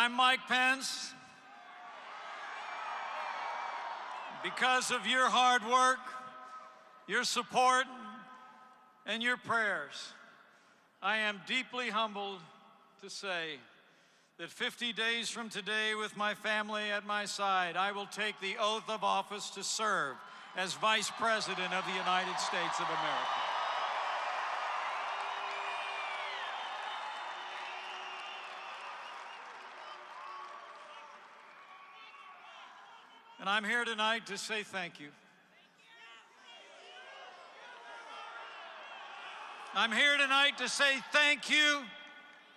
I'm Mike Pence. Because of your hard work, your support, and your prayers, I am deeply humbled to say that 50 days from today, with my family at my side, I will take the oath of office to serve as Vice President of the United States of America. And I'm here tonight to say thank you. I'm here tonight to say thank you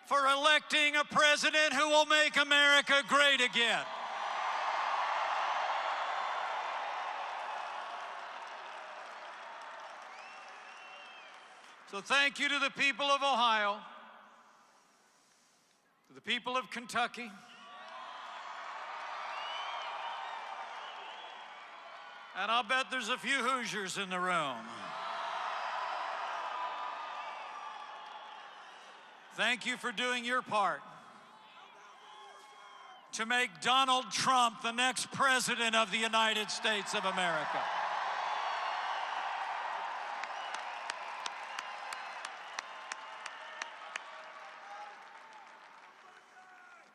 for electing a president who will make America great again. So thank you to the people of Ohio, to the people of Kentucky, and I'll bet there's a few Hoosiers in the room. Thank you for doing your part to make Donald Trump the next president of the United States of America.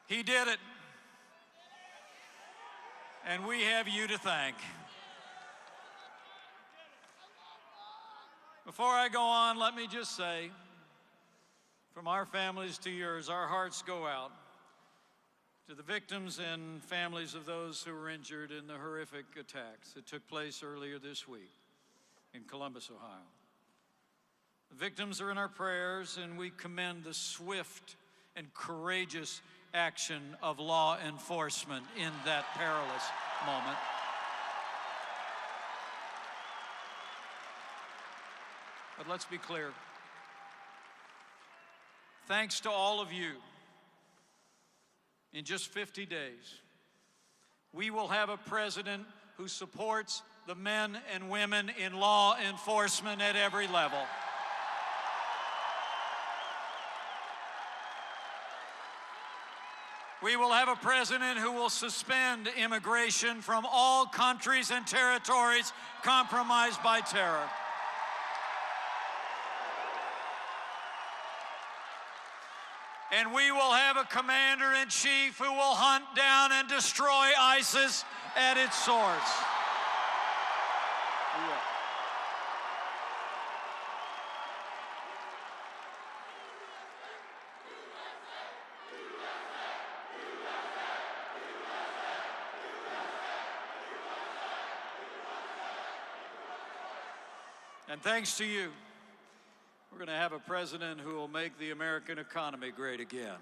He did it, and we have you to thank. Before I go on, let me just say, from our families to yours, our hearts go out to the victims and families of those who were injured in the horrific attacks that took place earlier this week in Columbus, Ohio. The victims are in our prayers, and we commend the swift and courageous action of law enforcement in that perilous moment. But let's be clear. Thanks to all of you, in just 50 days, we will have a president who supports the men and women in law enforcement at every level. We will have a president who will suspend immigration from all countries and territories compromised by terror. And we will have a commander-in-chief who will hunt down and destroy ISIS at its source. Yeah. And thanks to you, we're going to have a president who will make the American economy great again.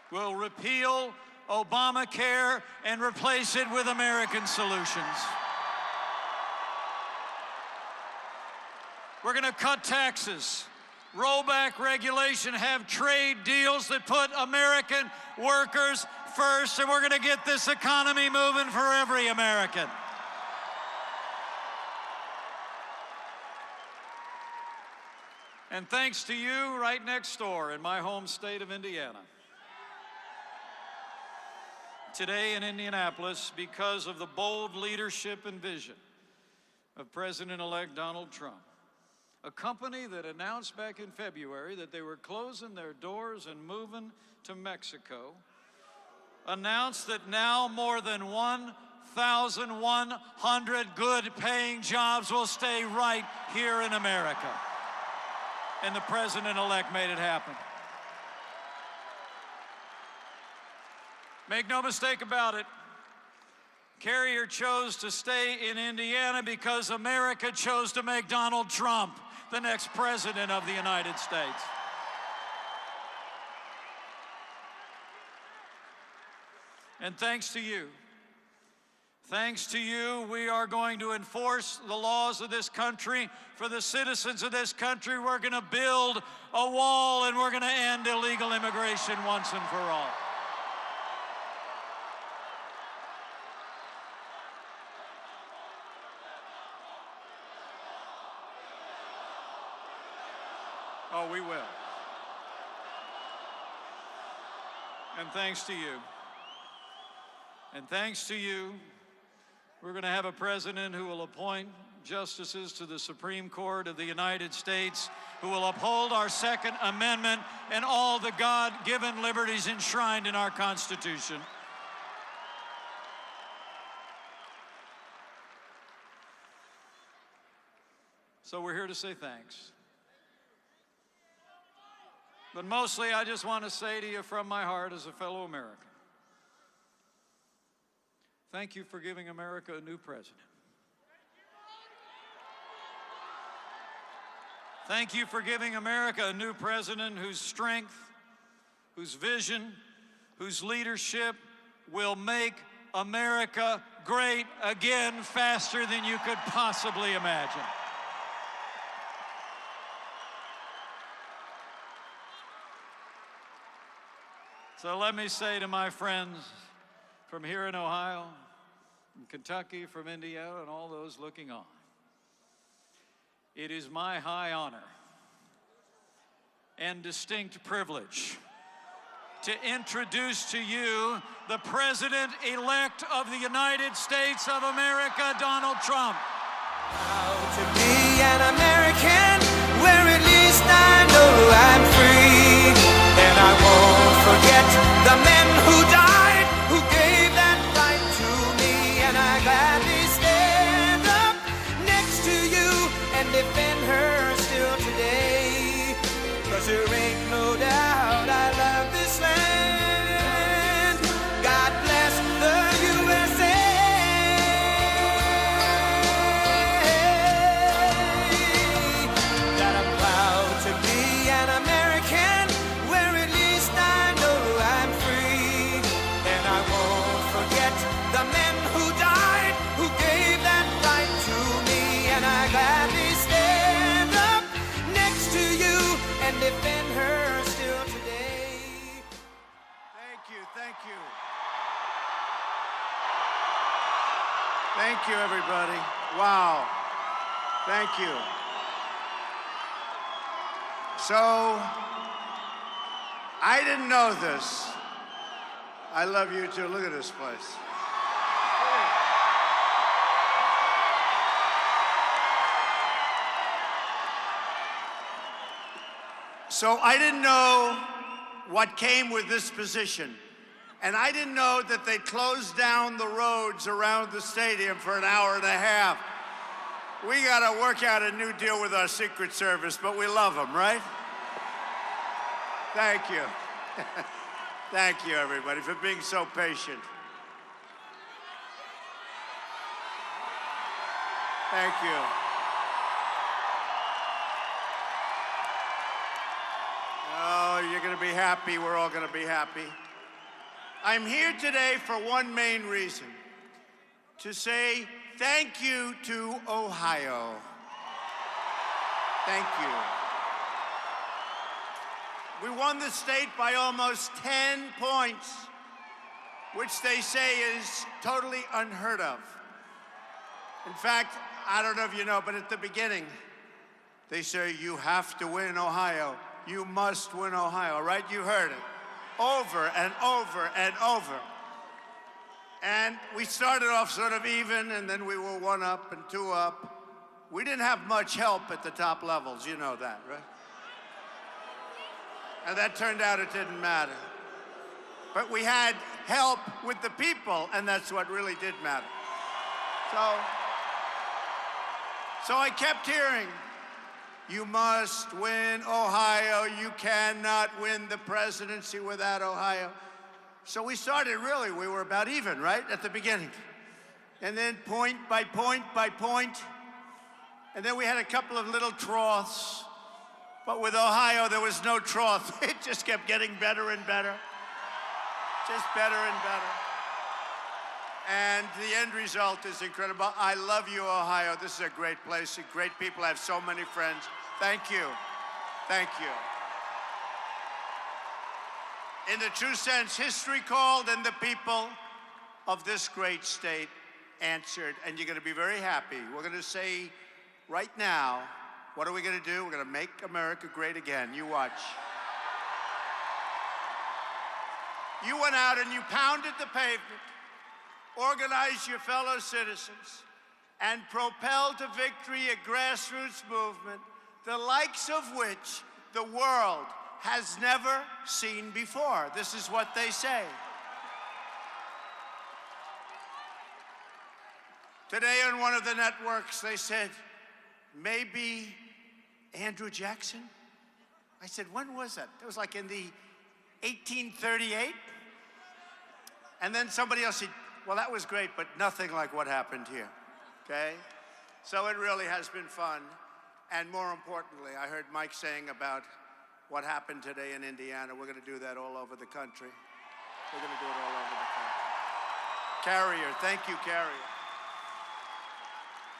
We'll repeal Obamacare and replace it with American solutions. We're going to cut taxes, roll back regulation, have trade deals that put American workers first, and we're going to get this economy moving for every American. And thanks to you, right next door in my home state of Indiana. Today in Indianapolis, because of the bold leadership and vision of President-elect Donald Trump, a company that announced back in February that they were closing their doors and moving to Mexico, announced that now more than 1,100 good-paying jobs will stay right here in America. And the president-elect made it happen. Make no mistake about it, Carrier chose to stay in Indiana because America chose to make Donald Trump the next president of the United States. And thanks to you, we are going to enforce the laws of this country. For the citizens of this country, we're going to build a wall, and we're going to end illegal immigration once and for all. Oh, we will. And thanks to you. And thanks to you, we're going to have a president who will appoint justices to the Supreme Court of the United States, who will uphold our Second Amendment and all the God-given liberties enshrined in our Constitution. So we're here to say thanks. But mostly, I just want to say to you from my heart as a fellow American, thank you for giving America a new president. Thank you for giving America a new president whose strength, whose vision, whose leadership will make America great again faster than you could possibly imagine. So let me say to my friends from here in Ohio, from Kentucky, from Indiana, and all those looking on, it is my high honor and distinct privilege to introduce to you the President-elect of the United States of America, Donald Trump. Proud to be an American, where at least I know I'm free, and I won't forget the men who died, who gave that right to me, and I gladly stand up next to you and defend her still today, 'cause there ain't no doubt I love this land. God bless the USA. That I'm proud to be an American, where at least I know I'm free, and I won't forget the men who died, who gave that right to me, and I gladly stand up next to you and defend her still today. Thank you, thank you. Thank you, everybody. Wow. Thank you. So, I didn't know this. I love you too. Look at this place. So I didn't know what came with this position. And I didn't know that they closed down the roads around the stadium for an hour and a half. We got to work out a new deal with our Secret Service, but we love them, right? Thank you. Thank you, everybody, for being so patient. Thank you. Oh, you're going to be happy. We're all going to be happy. I'm here today for one main reason, to say thank you to Ohio. Thank you. We won the state by almost 10 points, which they say is totally unheard of. In fact, I don't know if you know, but at the beginning, they say you have to win Ohio. You must win Ohio, right? You heard it. Over and over and over. And we started off sort of even, and then we were 1 up and 2 up. We didn't have much help at the top levels, you know that, right? And that turned out it didn't matter. But we had help with the people, and that's what really did matter. So I kept hearing, you must win Ohio. You cannot win the presidency without Ohio. So we started really, we were about even, right, at the beginning. And then point by point by point. And then we had a couple of little troughs. But with Ohio, there was no trough. It just kept getting better and better. Just better and better. And the end result is incredible. I love you, Ohio. This is a great place, great people. I have so many friends. Thank you. Thank you. In the true sense, history called and the people of this great state answered. And you're going to be very happy. We're going to say right now what are we going to do? We're going to make America great again. You watch. You went out and you pounded the pavement, organized your fellow citizens, and propelled to victory a grassroots movement, the likes of which the world has never seen before. This is what they say. Today on one of the networks, they said, maybe Andrew Jackson? I said, when was that? It was like in the 1838? And then somebody else said, well, that was great, but nothing like what happened here, okay? So it really has been fun. And more importantly, I heard Mike saying about what happened today in Indiana. We're going to do that all over the country. We're going to do it all over the country. Carrier, thank you, Carrier.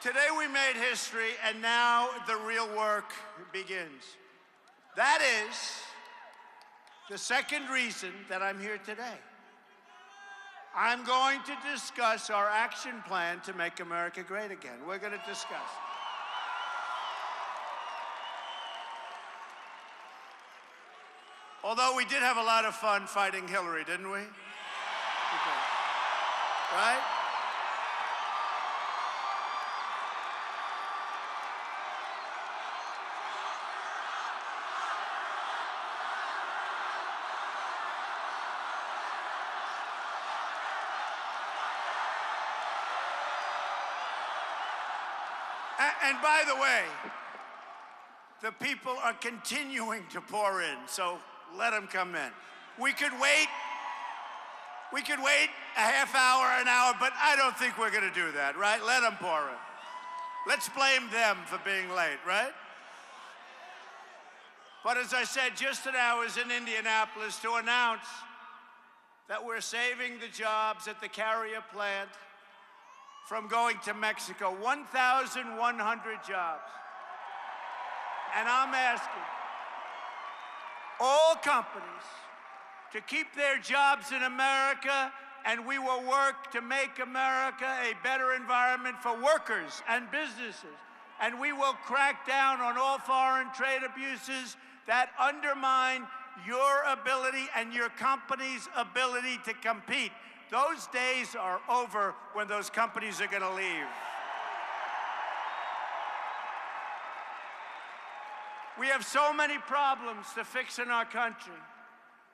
Today we made history, and now the real work begins. That is the second reason that I'm here today. I'm going to discuss our action plan to make America great again. We're going to discuss it. Although we did have a lot of fun fighting Hillary, didn't we? We did. Right? And by the way, the people are continuing to pour in, so let them come in. We could wait a half hour, an hour, but I don't think we're going to do that, right? Let them pour in. Let's blame them for being late, right? But as I said, just now I was in Indianapolis to announce that we're saving the jobs at the Carrier plant from going to Mexico, 1,100 jobs. And I'm asking all companies to keep their jobs in America, and we will work to make America a better environment for workers and businesses. And we will crack down on all foreign trade abuses that undermine your ability and your company's ability to compete. Those days are over when those companies are going to leave. We have so many problems to fix in our country,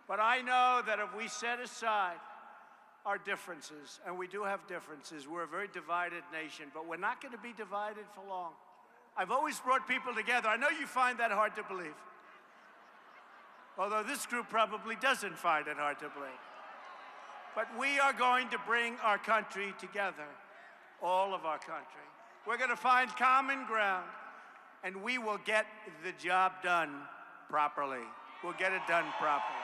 but I know that if we set aside our differences, and we do have differences, we're a very divided nation, but we're not going to be divided for long. I've always brought people together. I know you find that hard to believe, although this group probably doesn't find it hard to believe. But we are going to bring our country together, all of our country. We're going to find common ground, and we will get the job done properly. We'll get it done properly.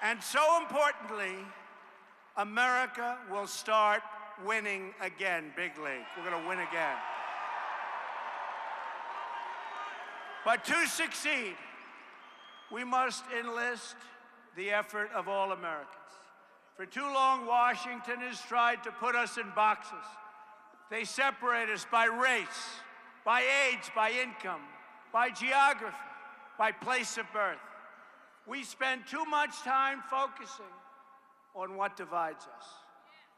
And so importantly, America will start winning again, big league. We're going to win again. But to succeed, we must enlist the effort of all Americans. For too long, Washington has tried to put us in boxes. They separate us by race, by age, by income, by geography, by place of birth. We spend too much time focusing on what divides us.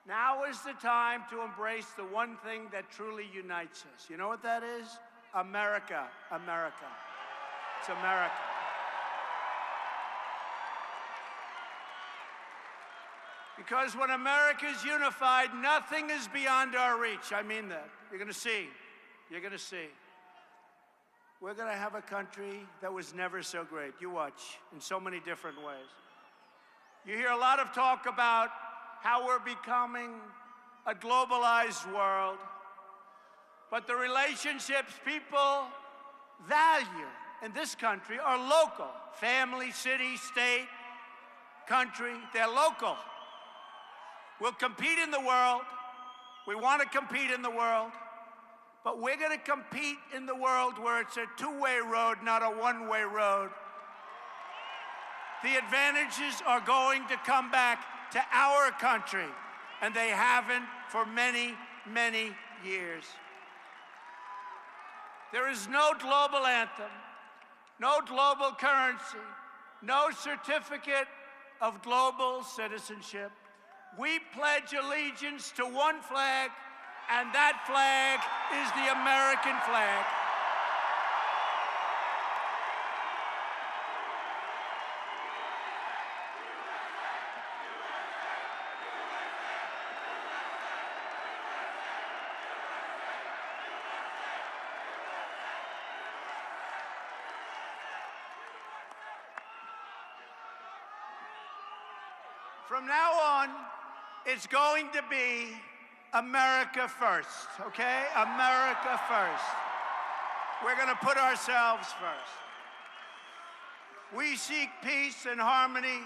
Now is the time to embrace the one thing that truly unites us. You know what that is? America, America. It's America. Because when America is unified, nothing is beyond our reach. I mean that. You're going to see. You're going to see. We're going to have a country that was never so great. You watch, in so many different ways. You hear a lot of talk about how we're becoming a globalized world. But the relationships people value in this country are local. Family, city, state, country, they're local. We'll compete in the world. We want to compete in the world. But we're going to compete in the world where it's a two-way road, not a one-way road. The advantages are going to come back to our country, and they haven't for many, many years. There is no global anthem, no global currency, no certificate of global citizenship. We pledge allegiance to one flag, and that flag is the American flag. From now on, it's going to be America first, okay? America first. We're going to put ourselves first. We seek peace and harmony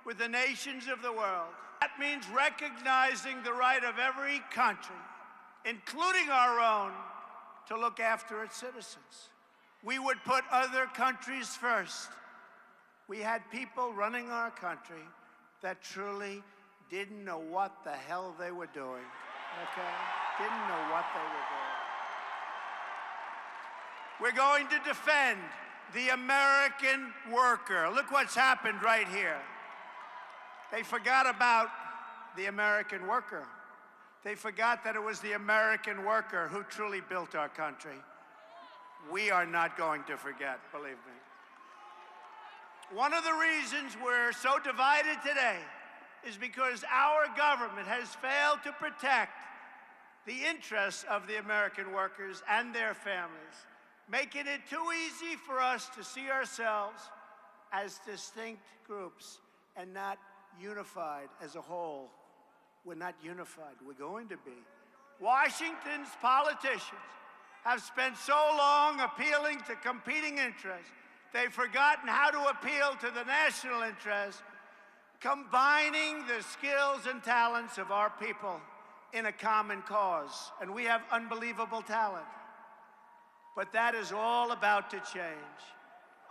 with the nations of the world. That means recognizing the right of every country, including our own, to look after its citizens. We would put other countries first. We had people running our country that truly didn't know what the hell they were doing, okay? Didn't know what they were doing. We're going to defend the American worker. Look what's happened right here. They forgot about the American worker. They forgot that it was the American worker who truly built our country. We are not going to forget, believe me. One of the reasons we're so divided today is because our government has failed to protect the interests of the American workers and their families, making it too easy for us to see ourselves as distinct groups and not unified as a whole. We're not unified. We're going to be. Washington's politicians have spent so long appealing to competing interests, they've forgotten how to appeal to the national interest, combining the skills and talents of our people in a common cause. And we have unbelievable talent. But that is all about to change.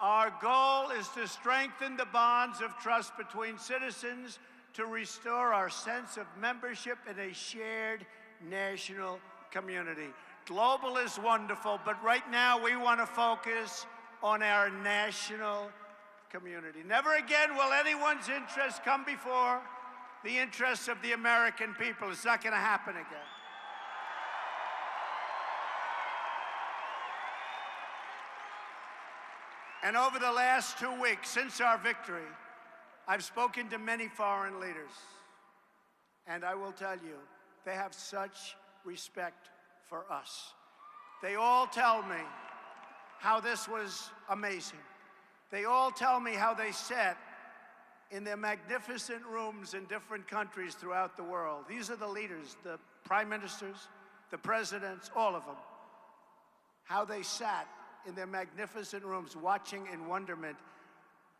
Our goal is to strengthen the bonds of trust between citizens, to restore our sense of membership in a shared national community. Global is wonderful, but right now we want to focus on our national community. Never again will anyone's interests come before the interests of the American people. It's not going to happen again. And over the last 2 weeks, since our victory, I've spoken to many foreign leaders. And I will tell you, they have such respect for us. They all tell me how this was amazing. They all tell me how they sat in their magnificent rooms in different countries throughout the world. These are the leaders, the prime ministers, the presidents, all of them. How they sat in their magnificent rooms watching in wonderment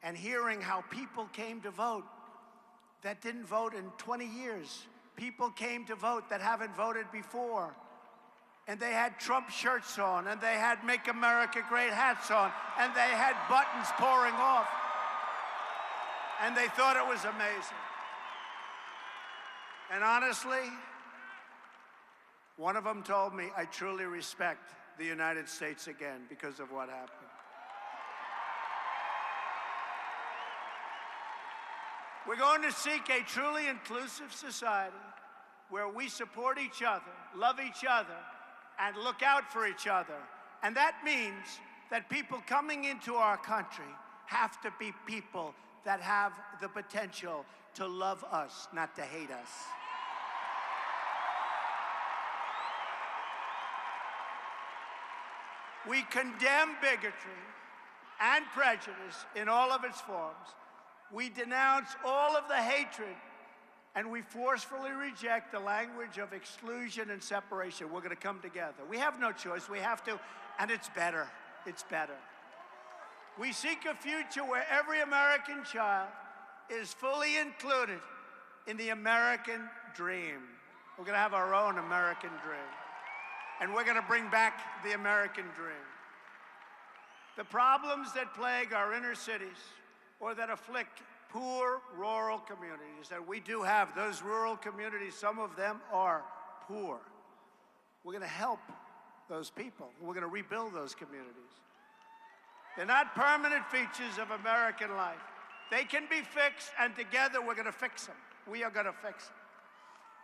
and hearing how people came to vote that didn't vote in 20 years. People came to vote that haven't voted before. And they had Trump shirts on, and they had Make America Great hats on, and they had buttons pouring off. And they thought it was amazing. And honestly, one of them told me, I truly respect the United States again because of what happened. We're going to seek a truly inclusive society where we support each other, love each other, and look out for each other. And that means that people coming into our country have to be people that have the potential to love us, not to hate us. We condemn bigotry and prejudice in all of its forms. We denounce all of the hatred, and we forcefully reject the language of exclusion and separation. We're going to come together. We have no choice. We have to, and it's better. It's better. We seek a future where every American child is fully included in the American dream. We're going to have our own American dream. And we're going to bring back the American dream. The problems that plague our inner cities or that afflict poor rural communities, and we do have those rural communities, some of them are poor. We're going to help those people. We're going to rebuild those communities. They're not permanent features of American life. They can be fixed, and together we're going to fix them. We are going to fix them.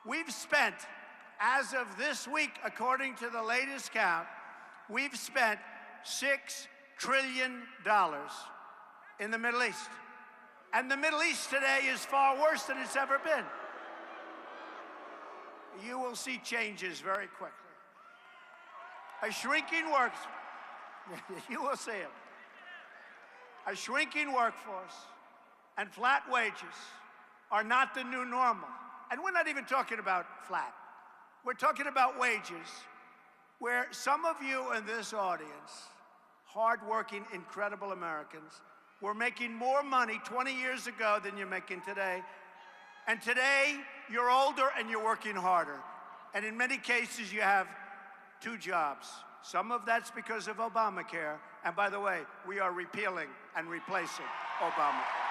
We've spent, as of this week, according to the latest count, we've spent $6 trillion in the Middle East. And the Middle East today is far worse than it's ever been. You will see changes very quickly. A shrinking you will see it. A shrinking workforce and flat wages are not the new normal. And we're not even talking about flat. We're talking about wages where some of you in this audience, hardworking, incredible Americans, were making more money 20 years ago than you're making today. And today, you're older and you're working harder. And in many cases, you have 2 jobs. Some of that's because of Obamacare. And by the way, we are repealing and replacing Obamacare.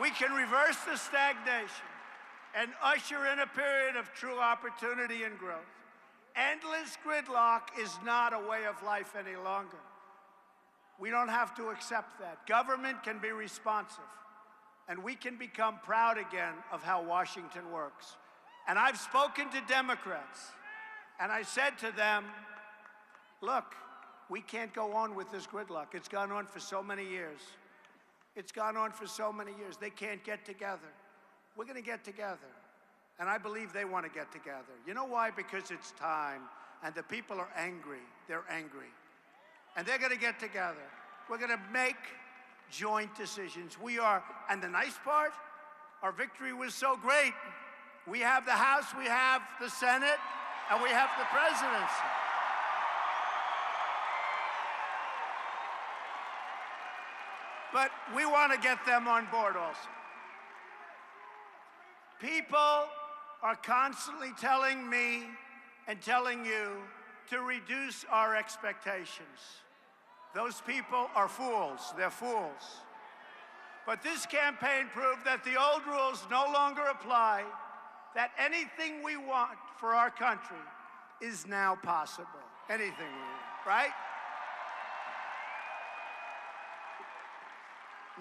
We can reverse the stagnation and usher in a period of true opportunity and growth. Endless gridlock is not a way of life any longer. We don't have to accept that. Government can be responsive, and we can become proud again of how Washington works. And I've spoken to Democrats, and I said to them, look, we can't go on with this gridlock. It's gone on for so many years. It's gone on for so many years. They can't get together. We're going to get together. And I believe they want to get together. You know why? Because it's time, and the people are angry. They're angry. And they're going to get together. We're going to make joint decisions. We are, and the nice part, our victory was so great. We have the House, we have the Senate, and we have the presidency. But we want to get them on board also. People are constantly telling me and telling you to reduce our expectations. Those people are fools. They're fools. But this campaign proved that the old rules no longer apply, that anything we want for our country is now possible. Anything we want, right?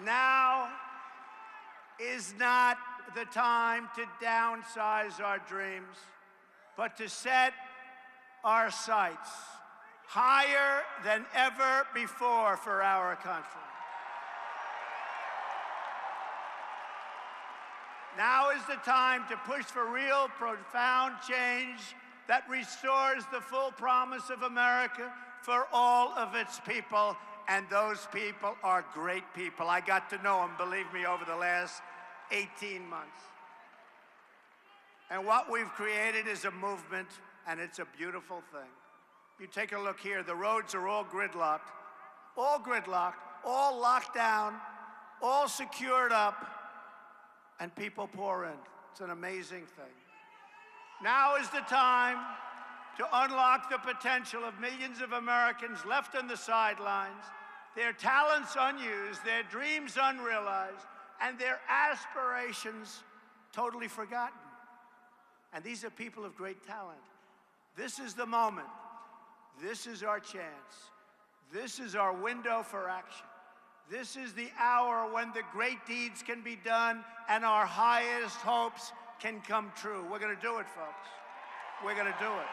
Now is not the time to downsize our dreams, but to set our sights higher than ever before for our country. Now is the time to push for real, profound change that restores the full promise of America for all of its people, and those people are great people. I got to know them, believe me, over the last 18 months. And what we've created is a movement, and it's a beautiful thing. You take a look here, the roads are all gridlocked, all locked down, all secured up, and people pour in. It's an amazing thing. Now is the time to unlock the potential of millions of Americans left on the sidelines, their talents unused, their dreams unrealized, and their aspirations totally forgotten. And these are people of great talent. This is the moment. This is our chance. This is our window for action. This is the hour when the great deeds can be done and our highest hopes can come true. We're going to do it, folks. We're going to do it.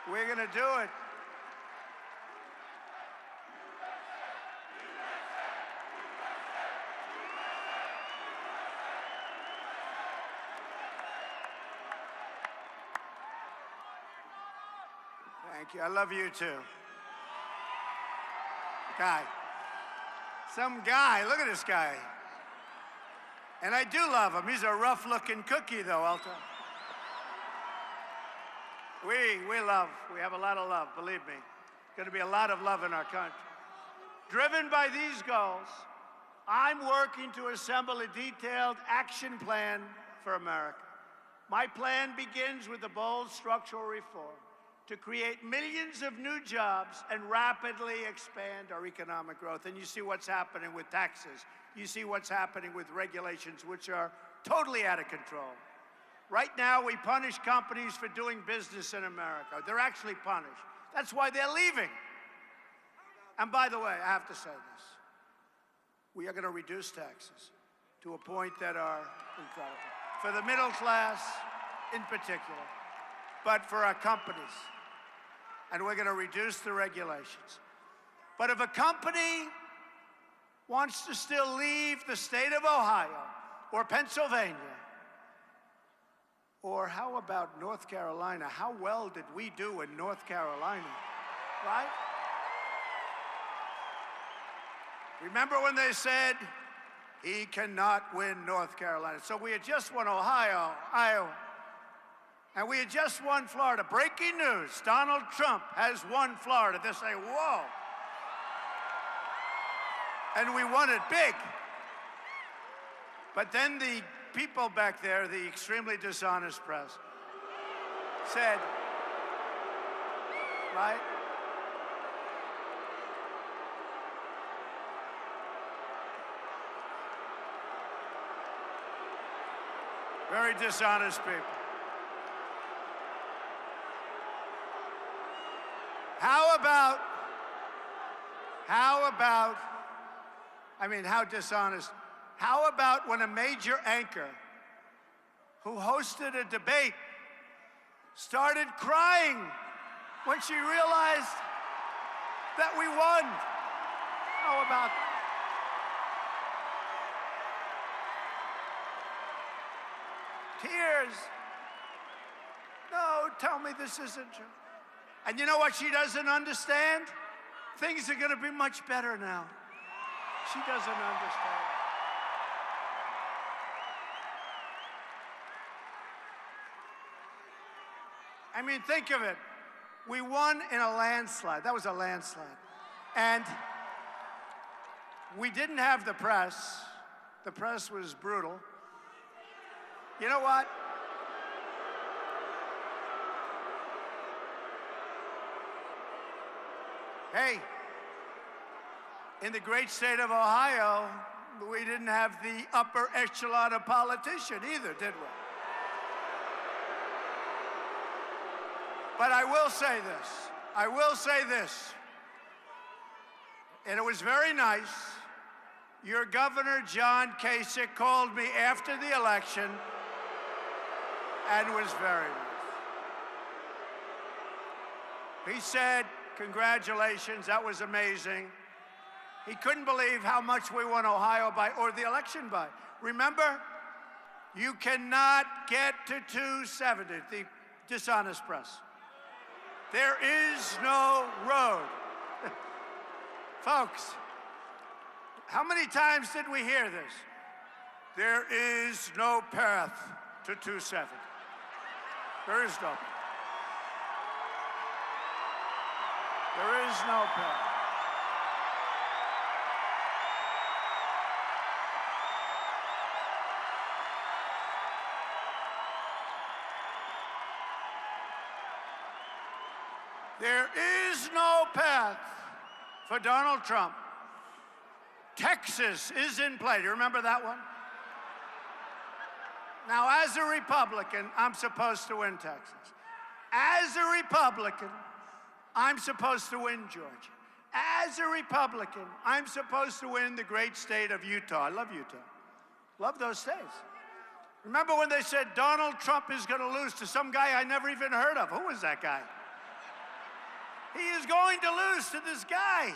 We're going to do it. Thank you. I love you too. Guy. Some guy. Look at this guy. And I do love him. He's a rough-looking cookie, though, I'll tell you. We have a lot of love, believe me. Going to be a lot of love in our country. Driven by these goals, I'm working to assemble a detailed action plan for America. My plan begins with a bold structural reform. to create millions of new jobs and rapidly expand our economic growth. And you see what's happening with taxes. You see what's happening with regulations, which are totally out of control. Right now, we punish companies for doing business in America. They're actually punished. That's why they're leaving. And by the way, I have to say this. We are going to reduce taxes to a point that are incredible. For the middle class in particular, but for our companies. And we're going to reduce the regulations. But if a company wants to still leave the state of Ohio or Pennsylvania, or how about North Carolina? How well did we do in North Carolina, right? Remember when they said, he cannot win North Carolina? So we had just won Ohio, Iowa, and we had just won Florida. Breaking news, Donald Trump has won Florida. They say, whoa. And we won it big. But then the people back there, the extremely dishonest press, said, right? Very dishonest people. How about, how dishonest? How about when a major anchor who hosted a debate started crying when she realized that we won? How about that? Tears. No, tell me this isn't true. And you know what she doesn't understand? Things are going to be much better now. She doesn't understand. I mean, think of it. We won in a landslide. That was a landslide. And we didn't have the press. The press was brutal. You know what? Hey, in the great state of Ohio, we didn't have the upper echelon of politician either, did we? But I will say this. I will say this. And it was very nice. Your governor, John Kasich, called me after the election and was very nice. He said, congratulations, that was amazing. He couldn't believe how much we won Ohio by, or the election by. Remember, you cannot get to 270, the dishonest press. There is no road. Folks, how many times did we hear this? There is no path to 270. There is no path. There is no path. There is no path for Donald Trump. Texas is in play. Do you remember that one? Now, as a Republican, I'm supposed to win Texas. As a Republican, I'm supposed to win Georgia. As a Republican, I'm supposed to win the great state of Utah. I love Utah. Love those states. Remember when they said Donald Trump is going to lose to some guy I never even heard of? Who was that guy? He is going to lose to this guy.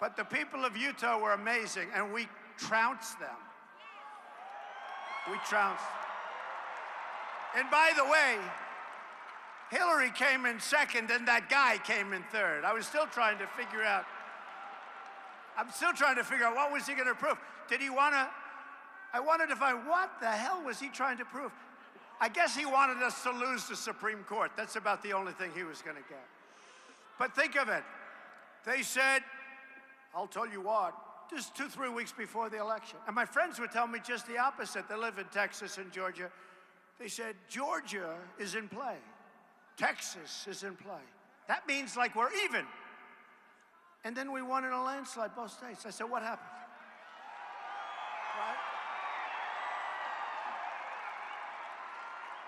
But the people of Utah were amazing, and we trounced them. We trounced. And by the way, Hillary came in second, and that guy came in third. I'm still trying to figure out what was he going to prove. Did he want to, I wanted to find what the hell was he trying to prove? I guess he wanted us to lose the Supreme Court. That's about the only thing he was going to get. But think of it. They said, I'll tell you what, just 2-3 weeks before the election. And my friends would tell me just the opposite. They live in Texas and Georgia. They said, Georgia is in play. Texas is in play. That means like we're even. And then we won in a landslide, both states. I said, what happened? Right?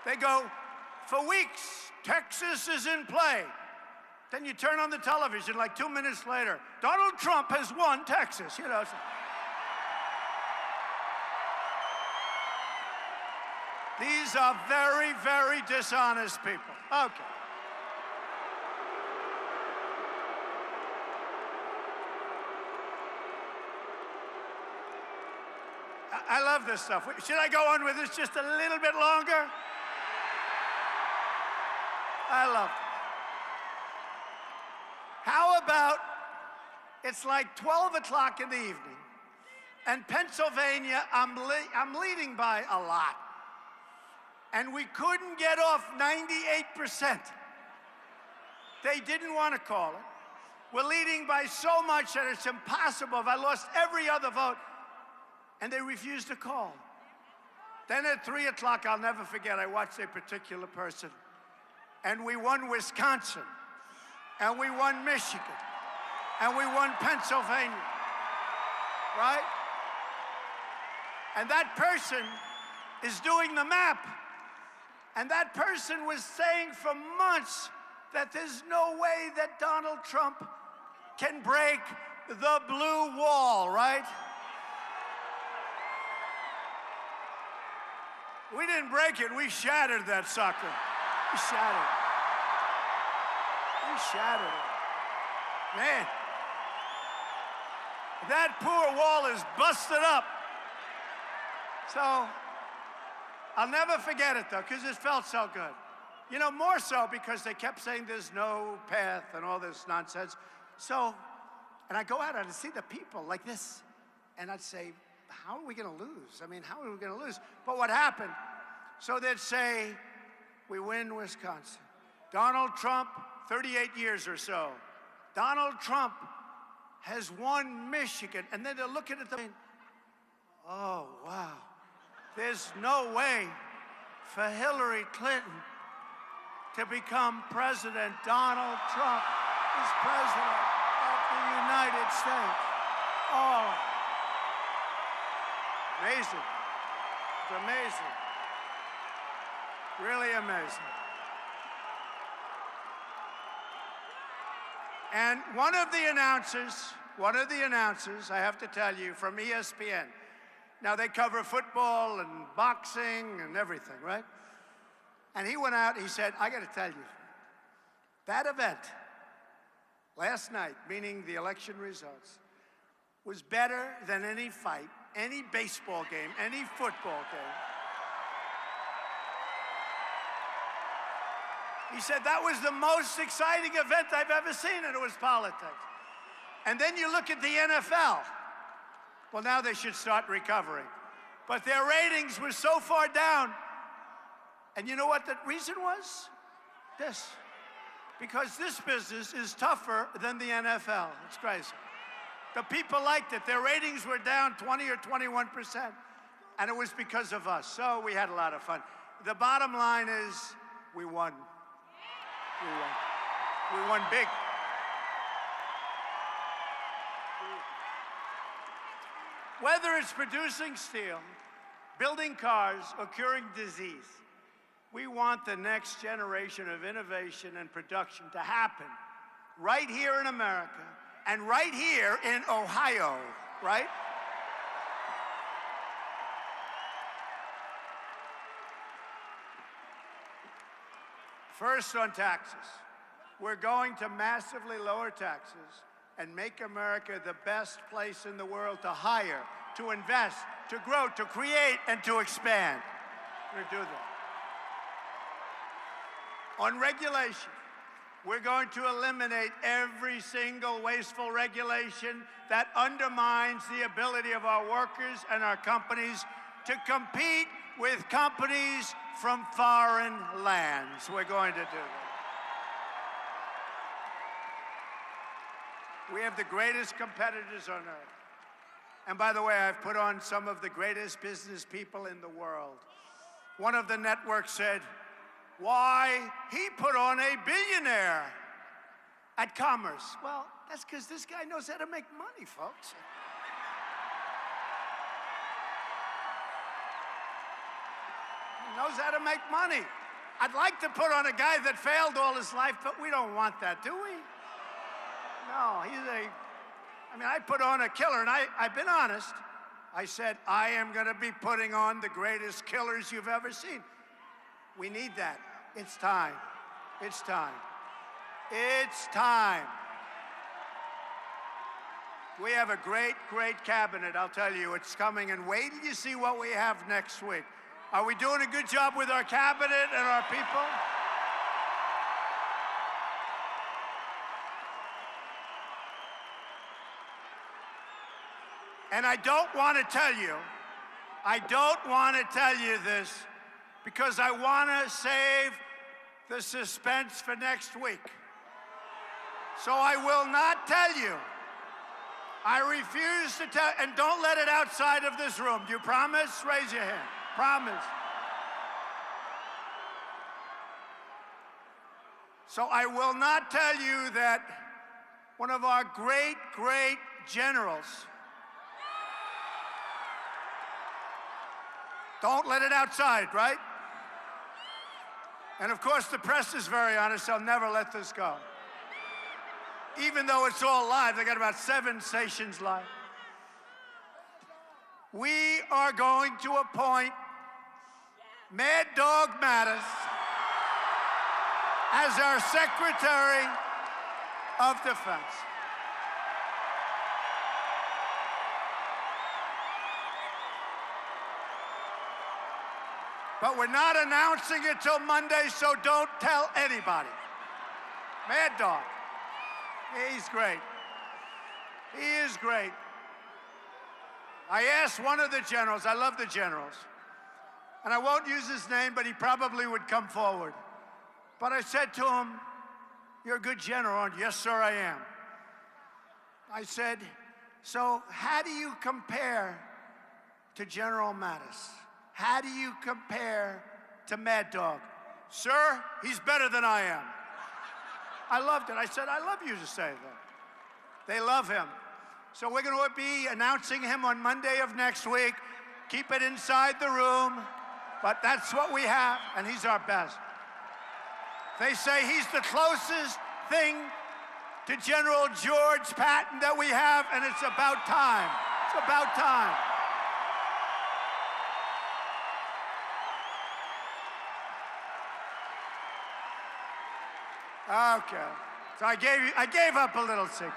They go, for weeks, Texas is in play. Then you turn on the television like 2 minutes later, Donald Trump has won Texas, you know. These are very, very dishonest people. Okay. I love this stuff. Should I go on with this just a little bit longer? I love it. How about it's like 12 o'clock in the evening, and Pennsylvania, I'm leading by a lot. And we couldn't get off 98%. They didn't want to call it. We're leading by so much that it's impossible. I lost every other vote. And they refused to call. Then at 3 o'clock, I'll never forget, I watched a particular person. And we won Wisconsin. And we won Michigan. And we won Pennsylvania. Right? And that person is doing the map. And that person was saying for months that there's no way that Donald Trump can break the blue wall, right? We didn't break it, we shattered that sucker. We shattered it. We shattered it. Man, that poor wall is busted up. So, I'll never forget it though, because it felt so good. You know, more so because they kept saying there's no path and all this nonsense. So, and I go out and I see the people like this, and I'd say, how are we gonna lose? I mean, how are we gonna lose? But what happened? So they'd say, we win Wisconsin. Donald Trump, 38 years or so. Donald Trump has won Michigan. And then they're looking at them, oh, wow. There's no way for Hillary Clinton to become president. Donald Trump is president of the United States. Oh, amazing. It's amazing. Really amazing. And one of the announcers, I have to tell you, from ESPN. Now, they cover football and boxing and everything, right? And he went out, he said, I got to tell you, that event last night, meaning the election results, was better than any fight, any baseball game, any football game. He said that was the most exciting event I've ever seen, and it was politics. And then you look at the NFL. Well, now they should start recovering. But their ratings were so far down. And you know what the reason was? This. Because this business is tougher than the NFL. It's crazy. The people liked it. Their ratings were down 20 or 21%. And it was because of us. So we had a lot of fun. The bottom line is we won. We won. We won big. Whether it's producing steel, building cars, or curing disease, we want the next generation of innovation and production to happen right here in America and right here in Ohio, right? First on taxes. We're going to massively lower taxes and make America the best place in the world to hire, to invest, to grow, to create, and to expand. We're going to do that. On regulation, we're going to eliminate every single wasteful regulation that undermines the ability of our workers and our companies to compete with companies from foreign lands. We're going to do that. We have the greatest competitors on earth. And by the way, I've put on some of the greatest business people in the world. One of the networks said, why he put on a billionaire at Commerce. Well, that's because this guy knows how to make money, folks. He knows how to make money. I'd like to put on a guy that failed all his life, but we don't want that, do we? No, I put on a killer, and I've been honest. I said, I am going to be putting on the greatest killers you've ever seen. We need that. It's time. It's time. It's time. We have a great, great cabinet, I'll tell you. It's coming, and wait till you see what we have next week. Are we doing a good job with our cabinet and our people? And I don't want to tell you this because I want to save the suspense for next week. So I will not tell you. I refuse to tell, and don't let it outside of this room. Do you promise? Raise your hand. Promise. So I will not tell you that one of our great, great generals, don't let it outside, right? And of course, the press is very honest. They'll never let this go. Even though it's all live, they got about 7 stations live. We are going to appoint Mad Dog Mattis as our Secretary of Defense. But we're not announcing it till Monday, so don't tell anybody. Mad Dog. He's great. He is great. I asked one of the generals, I love the generals, and I won't use his name, but he probably would come forward. But I said to him, you're a good general, aren't you? Yes, sir, I am. I said, so how do you compare to General Mattis? How do you compare to Mad Dog? Sir, he's better than I am. I loved it. I said, I love you to say that. They love him. So we're going to be announcing him on Monday of next week. Keep it inside the room, but that's what we have, and he's our best. They say he's the closest thing to General George Patton that we have, and it's about time. It's about time. Okay, so I gave up a little secret.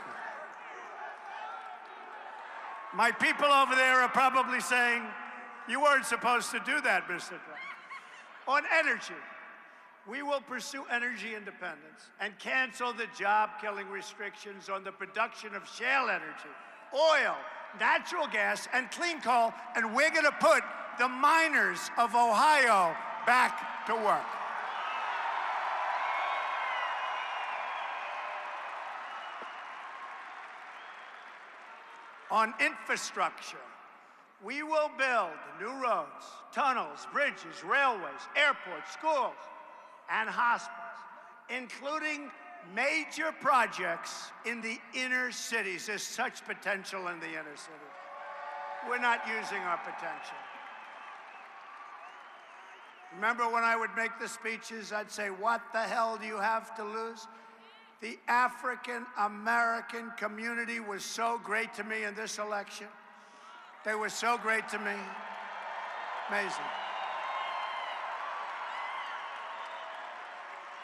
My people over there are probably saying, you weren't supposed to do that, Mr. Trump. On energy, we will pursue energy independence and cancel the job-killing restrictions on the production of shale energy, oil, natural gas, and clean coal, and we're going to put the miners of Ohio back to work. On infrastructure, we will build new roads, tunnels, bridges, railways, airports, schools, and hospitals, including major projects in the inner cities. There's such potential in the inner cities. We're not using our potential. Remember when I would make the speeches, I'd say, what the hell do you have to lose? The African-American community was so great to me in this election. They were so great to me. Amazing.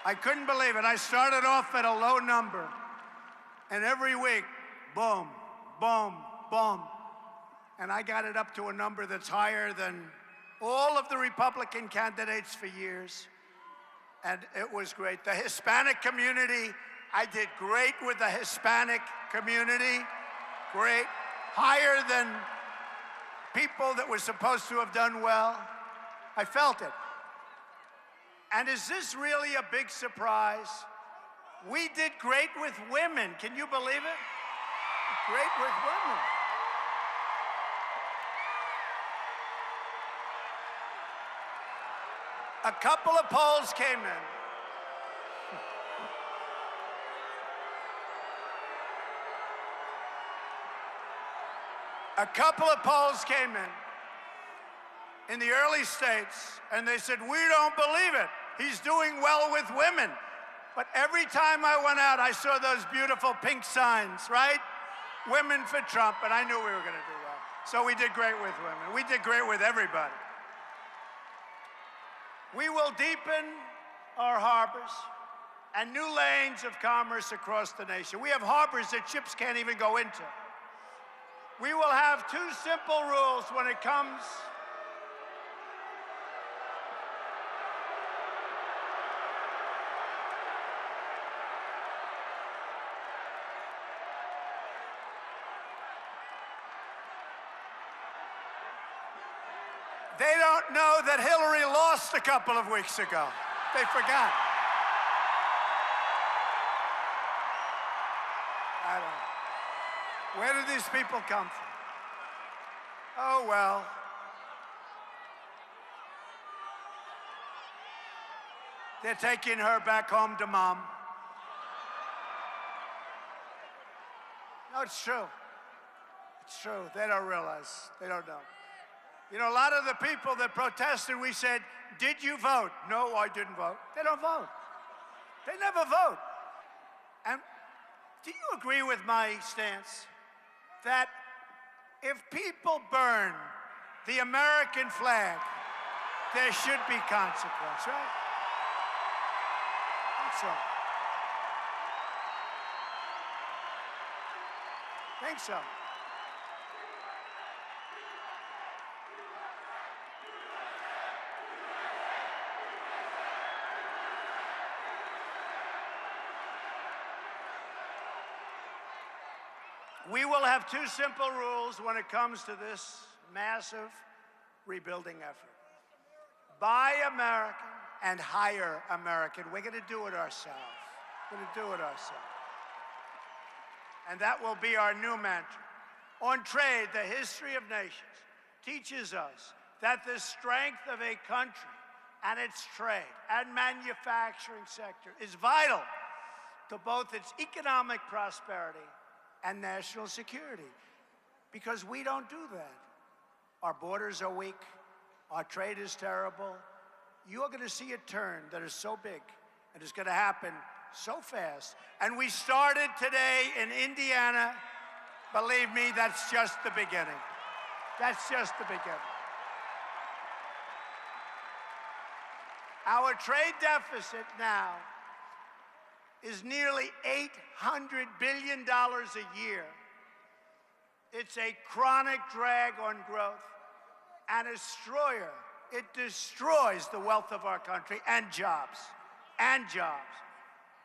I couldn't believe it. I started off at a low number, and every week, boom, boom, boom. And I got it up to a number that's higher than all of the Republican candidates for years. And it was great. The Hispanic community, I did great with the Hispanic community. Great. Higher than people that were supposed to have done well. I felt it. And is this really a big surprise? We did great with women. Can you believe it? Great with women. A couple of polls came in. A couple of polls came in the early states, and they said, we don't believe it. He's doing well with women. But every time I went out, I saw those beautiful pink signs, right? Women for Trump, and I knew we were going to do well. So we did great with women. We did great with everybody. We will deepen our harbors and new lanes of commerce across the nation. We have harbors that ships can't even go into. We will have two simple rules when it comes They don't know that Hillary lost a couple of weeks ago. They forgot. I don't know. Where do these people come from? Oh, well. They're taking her back home to mom. No, it's true. It's true. They don't realize. They don't know. You know, a lot of the people that protested, we said, did you vote? No, I didn't vote. They don't vote. They never vote. And do you agree with my stance that if people burn the American flag, there should be consequence, right? Think so. Think so. We will have two simple rules when it comes to this massive rebuilding effort. Buy American and hire American. We're going to do it ourselves. We're going to do it ourselves. And that will be our new mantra. On trade, the history of nations teaches us that the strength of a country and its trade and manufacturing sector is vital to both its economic prosperity and national security, because we don't do that. Our borders are weak. Our trade is terrible. You're going to see a turn that is so big, and it's going to happen so fast. And we started today in Indiana. Believe me, that's just the beginning. That's just the beginning. Our trade deficit now is nearly $800 billion a year. It's a chronic drag on growth and a destroyer. It destroys the wealth of our country and jobs,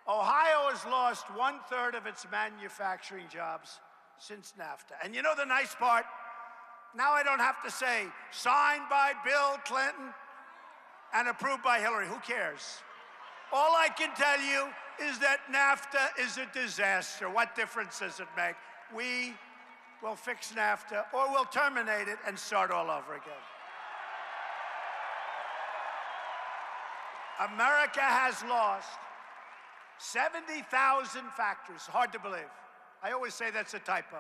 Ohio has lost 1/3 of its manufacturing jobs since NAFTA. And you know the nice part? Now I don't have to say, signed by Bill Clinton and approved by Hillary. Who cares? All I can tell you is that NAFTA is a disaster. What difference does it make? We will fix NAFTA, or we'll terminate it and start all over again. America has lost 70,000 factories. Hard to believe. I always say that's a typo.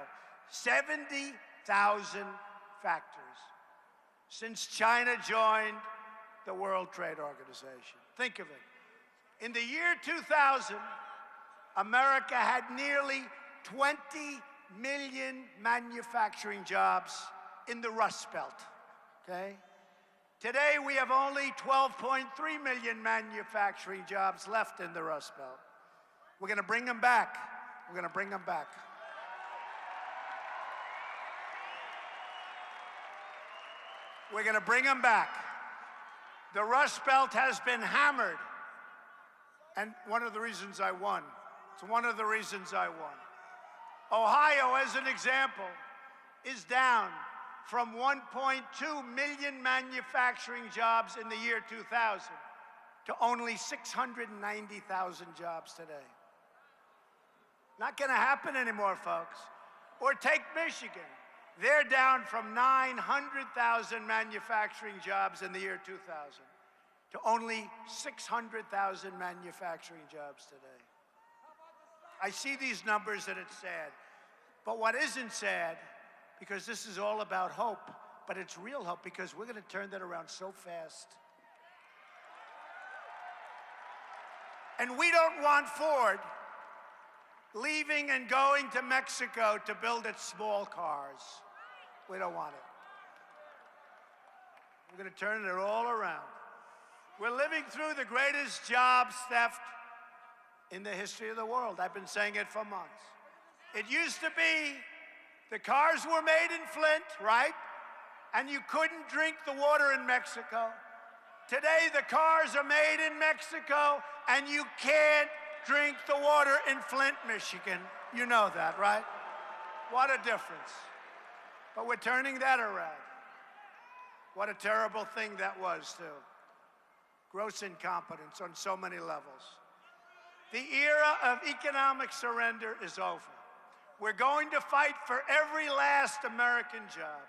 70,000 factories since China joined the World Trade Organization. Think of it. In the year 2000, America had nearly 20 million manufacturing jobs in the Rust Belt, okay? Today, we have only 12.3 million manufacturing jobs left in the Rust Belt. We're going to bring them back. We're going to bring them back. We're going to bring them back. The Rust Belt has been hammered. And one of the reasons I won. It's one of the reasons I won. Ohio, as an example, is down from 1.2 million manufacturing jobs in the year 2000 to only 690,000 jobs today. Not going to happen anymore, folks. Or take Michigan. They're down from 900,000 manufacturing jobs in the year 2000 to only 600,000 manufacturing jobs today. I see these numbers and it's sad. But what isn't sad, because this is all about hope, but it's real hope because we're going to turn that around so fast. And we don't want Ford leaving and going to Mexico to build its small cars. We don't want it. We're going to turn it all around. We're living through the greatest jobs theft in the history of the world. I've been saying it for months. It used to be the cars were made in Flint, right? And you couldn't drink the water in Mexico. Today, the cars are made in Mexico, and you can't drink the water in Flint, Michigan. You know that, right? What a difference. But we're turning that around. What a terrible thing that was, too. Gross incompetence on so many levels. The era of economic surrender is over. We're going to fight for every last American job.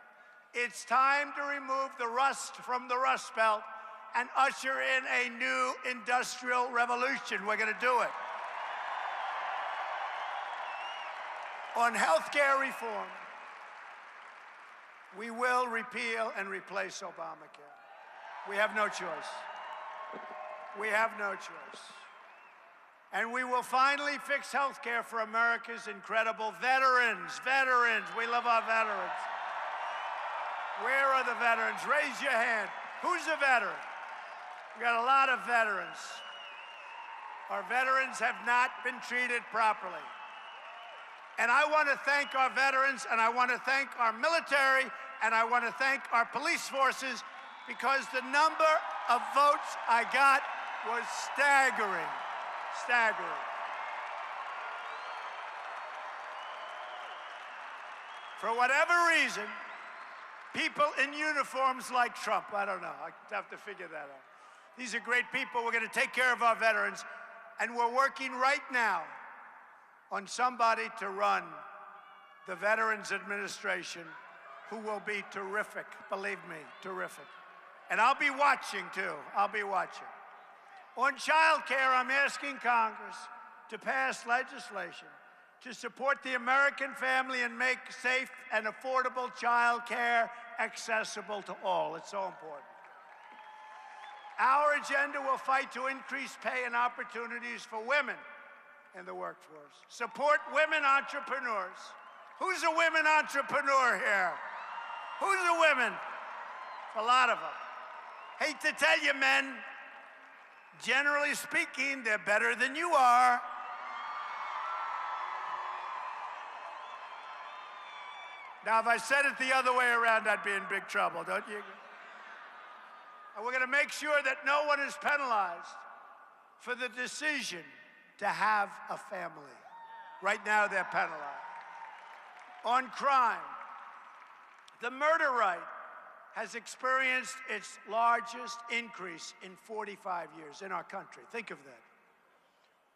It's time to remove the rust from the Rust Belt and usher in a new industrial revolution. We're going to do it. On health care reform, we will repeal and replace Obamacare. We have no choice. We have no choice. And we will finally fix health care for America's incredible veterans. Veterans, we love our veterans. Where are the veterans? Raise your hand. Who's a veteran? We got a lot of veterans. Our veterans have not been treated properly. And I want to thank our veterans, and I want to thank our military, and I want to thank our police forces, because the number of votes I got was staggering. Staggering. For whatever reason, people in uniforms like Trump, I don't know, I have to figure that out. These are great people. We're going to take care of our veterans, and we're working right now on somebody to run the Veterans Administration who will be terrific, believe me, terrific. And I'll be watching, too. I'll be watching. On child care, I'm asking Congress to pass legislation to support the American family and make safe and affordable child care accessible to all. It's so important. Our agenda will fight to increase pay and opportunities for women in the workforce. Support women entrepreneurs. Who's a women entrepreneur here? Who's a women? A lot of them. Hate to tell you, men, generally speaking, they're better than you are. Now, if I said it the other way around, I'd be in big trouble, don't you? And we're going to make sure that no one is penalized for the decision to have a family. Right now, they're penalized. On crime, the murder rate has experienced its largest increase in 45 years in our country. Think of that.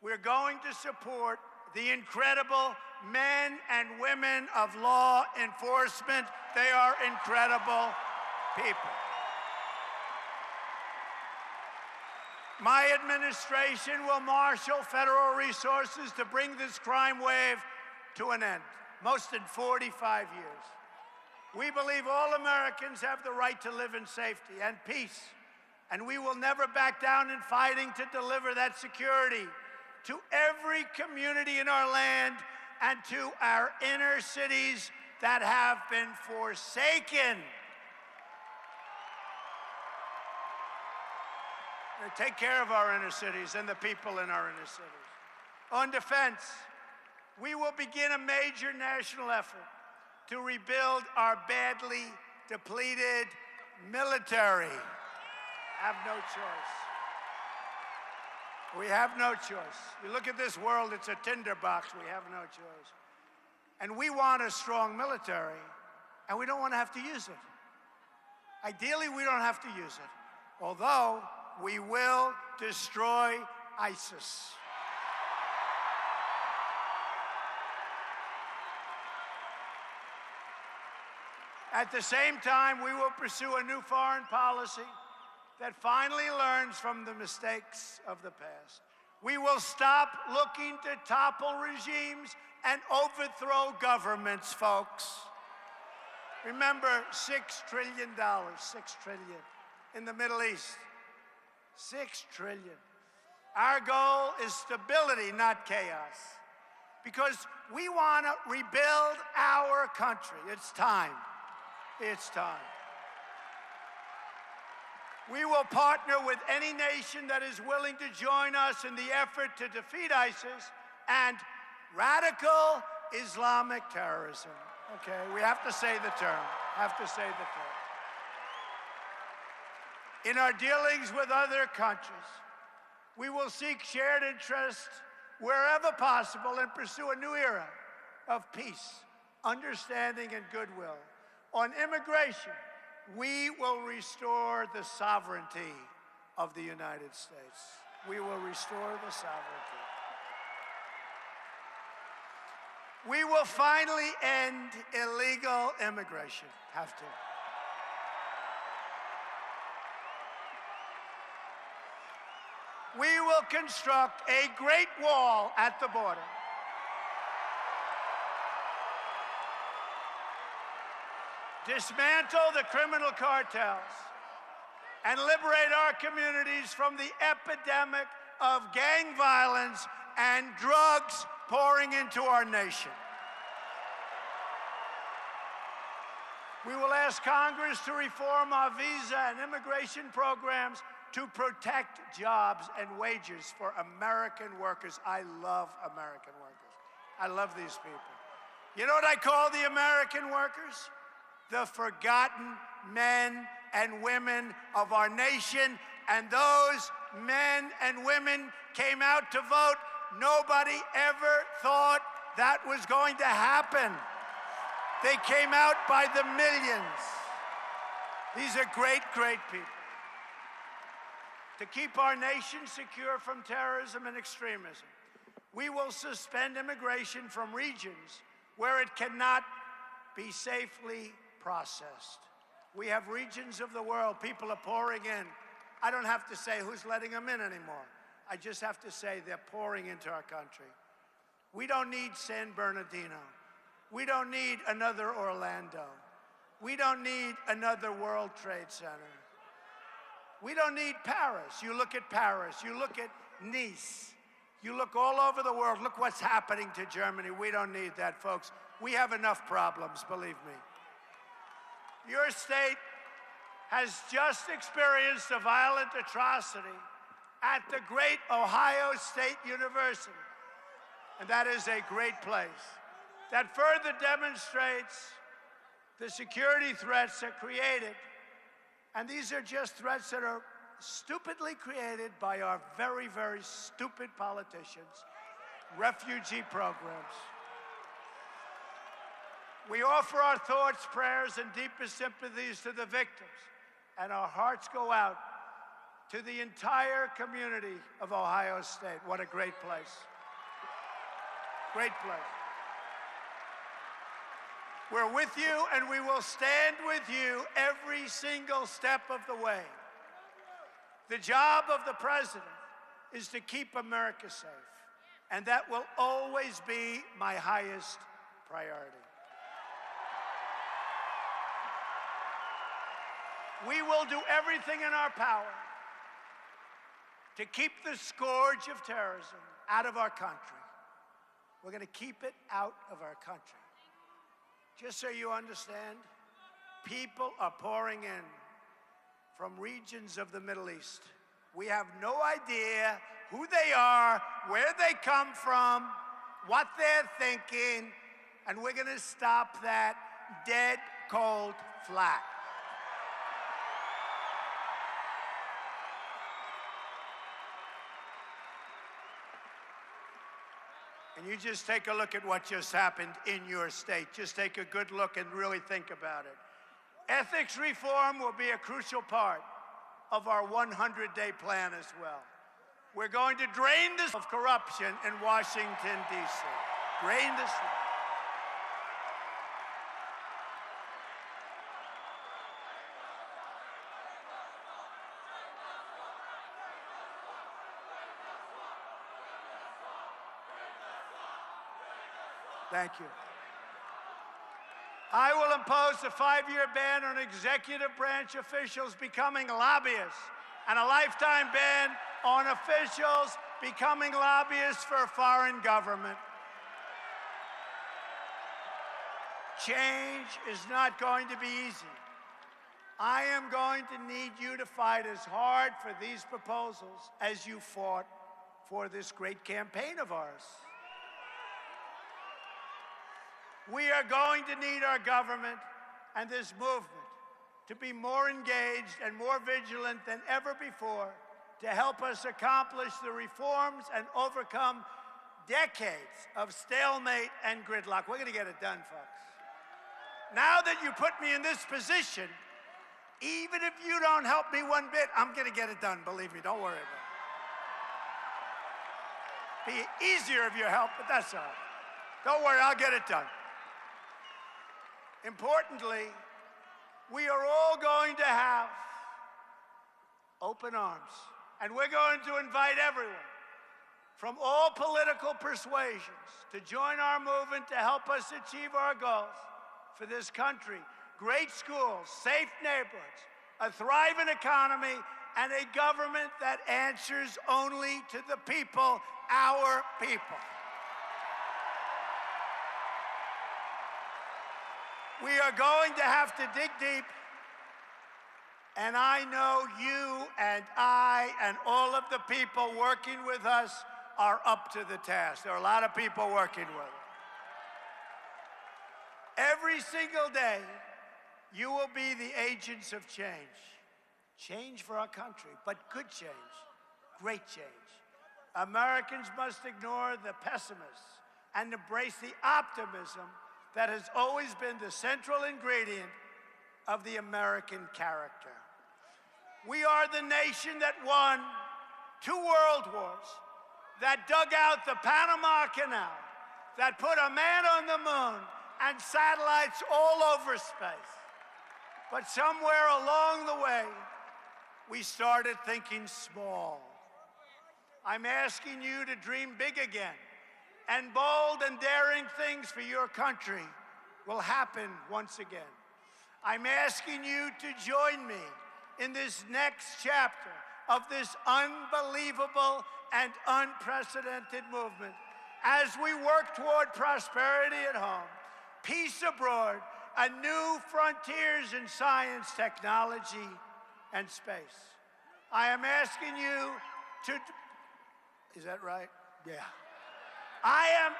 We're going to support the incredible men and women of law enforcement. They are incredible people. My administration will marshal federal resources to bring this crime wave to an end, most in 45 years. We believe all Americans have the right to live in safety and peace, and we will never back down in fighting to deliver that security to every community in our land and to our inner cities that have been forsaken. Take care of our inner cities and the people in our inner cities. On defense, we will begin a major national effort to rebuild our badly depleted military. Have no choice. We have no choice. You look at this world, it's a tinderbox. We have no choice. And we want a strong military, and we don't want to have to use it. Ideally, we don't have to use it, although we will destroy ISIS. At the same time, we will pursue a new foreign policy that finally learns from the mistakes of the past. We will stop looking to topple regimes and overthrow governments, folks. Remember, $6 trillion, $6 trillion in the Middle East. $6 trillion. Our goal is stability, not chaos. Because we want to rebuild our country. It's time. It's time. We will partner with any nation that is willing to join us in the effort to defeat ISIS and radical Islamic terrorism. Okay, we have to say the term. Have to say the term. In our dealings with other countries, we will seek shared interests wherever possible and pursue a new era of peace, understanding, and goodwill. On immigration, we will restore the sovereignty of the United States. We will restore the sovereignty. We will finally end illegal immigration. Have to. We will construct a great wall at the border. Dismantle the criminal cartels and liberate our communities from the epidemic of gang violence and drugs pouring into our nation. We will ask Congress to reform our visa and immigration programs to protect jobs and wages for American workers. I love American workers. I love these people. You know what I call the American workers? The forgotten men and women of our nation. And those men and women came out to vote. Nobody ever thought that was going to happen. They came out by the millions. These are great, great people. To keep our nation secure from terrorism and extremism, we will suspend immigration from regions where it cannot be safely processed. We have regions of the world, people are pouring in. I don't have to say who's letting them in anymore. I just have to say they're pouring into our country. We don't need San Bernardino. We don't need another Orlando. We don't need another World Trade Center. We don't need Paris. You look at Paris. You look at Nice. You look all over the world. Look what's happening to Germany. We don't need that, folks. We have enough problems, believe me. Your state has just experienced a violent atrocity at the great Ohio State University. And that is a great place. That further demonstrates the security threats that are created. And these are just threats that are stupidly created by our very, very stupid politicians. Refugee programs. We offer our thoughts, prayers, and deepest sympathies to the victims. And our hearts go out to the entire community of Ohio State. What a great place. Great place. We're with you, and we will stand with you every single step of the way. The job of the president is to keep America safe, and that will always be my highest priority. We will do everything in our power to keep the scourge of terrorism out of our country. We're going to keep it out of our country. Just so you understand, people are pouring in from regions of the Middle East. We have no idea who they are, where they come from, what they're thinking, and we're going to stop that dead cold flat. And you just take a look at what just happened in your state. Just take a good look and really think about it. Ethics reform will be a crucial part of our 100-day plan as well. We're going to drain this of corruption in Washington, D.C. Drain this. Thank you. I will impose a 5-year ban on executive branch officials becoming lobbyists and a lifetime ban on officials becoming lobbyists for a foreign government. Change is not going to be easy. I am going to need you to fight as hard for these proposals as you fought for this great campaign of ours. We are going to need our government and this movement to be more engaged and more vigilant than ever before to help us accomplish the reforms and overcome decades of stalemate and gridlock. We're going to get it done, folks. Now that you put me in this position, even if you don't help me one bit, I'm going to get it done. Believe me, don't worry about it. Be easier if you help, but that's all right. Don't worry, I'll get it done. Importantly, we are all going to have open arms, and we're going to invite everyone from all political persuasions to join our movement to help us achieve our goals for this country. Great schools, safe neighborhoods, a thriving economy, and a government that answers only to the people, our people. We are going to have to dig deep, and I know you and I and all of the people working with us are up to the task. There are a lot of people working with us. Every single day, you will be the agents of change. Change for our country, but good change, great change. Americans must ignore the pessimists and embrace the optimism that has always been the central ingredient of the American character. We are the nation that won 2 world wars, that dug out the Panama Canal, that put a man on the moon and satellites all over space. But somewhere along the way, we started thinking small. I'm asking you to dream big again, and bold and daring things for your country will happen once again. I'm asking you to join me in this next chapter of this unbelievable and unprecedented movement as we work toward prosperity at home, peace abroad, and new frontiers in science, technology, and space. I am asking you to, is that right? Yeah. I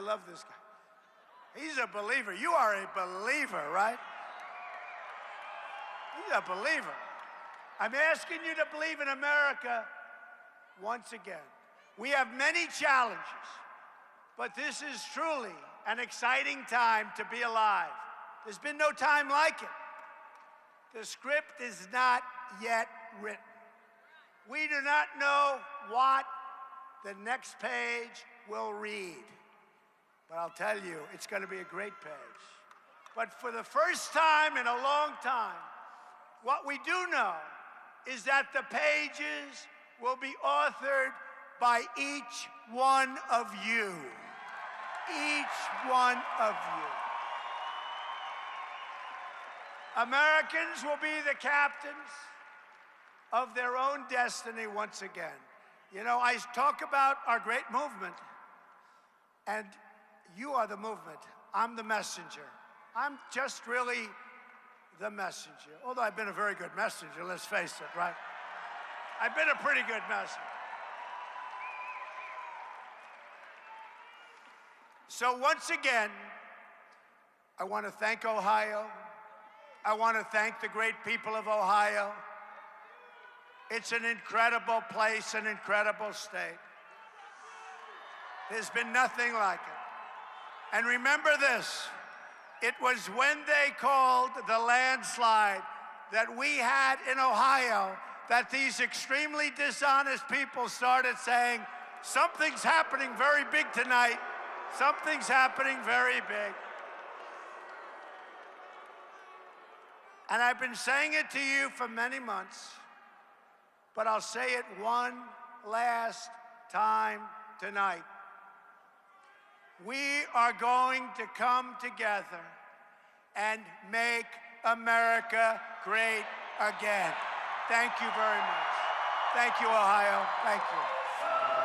love this guy. He's a believer. You are a believer, right? He's a believer. I'm asking you to believe in America once again. We have many challenges, but this is truly an exciting time to be alive. There's been no time like it. The script is not yet written. We do not know what the next page will read. But I'll tell you, it's going to be a great page. But for the first time in a long time, what we do know is that the pages will be authored by each one of you. Each one of you. Americans will be the captains of their own destiny once again. You know, I talk about our great movement, and you are the movement. I'm the messenger. I'm just really the messenger. Although I've been a very good messenger, let's face it, right? I've been a pretty good messenger. So once again, I want to thank Ohio. I want to thank the great people of Ohio. It's an incredible place, an incredible state. There's been nothing like it. And remember this, it was when they called the landslide that we had in Ohio that these extremely dishonest people started saying, something's happening very big tonight. Something's happening very big. And I've been saying it to you for many months, but I'll say it one last time tonight. We are going to come together and make America great again. Thank you very much. Thank you, Ohio. Thank you.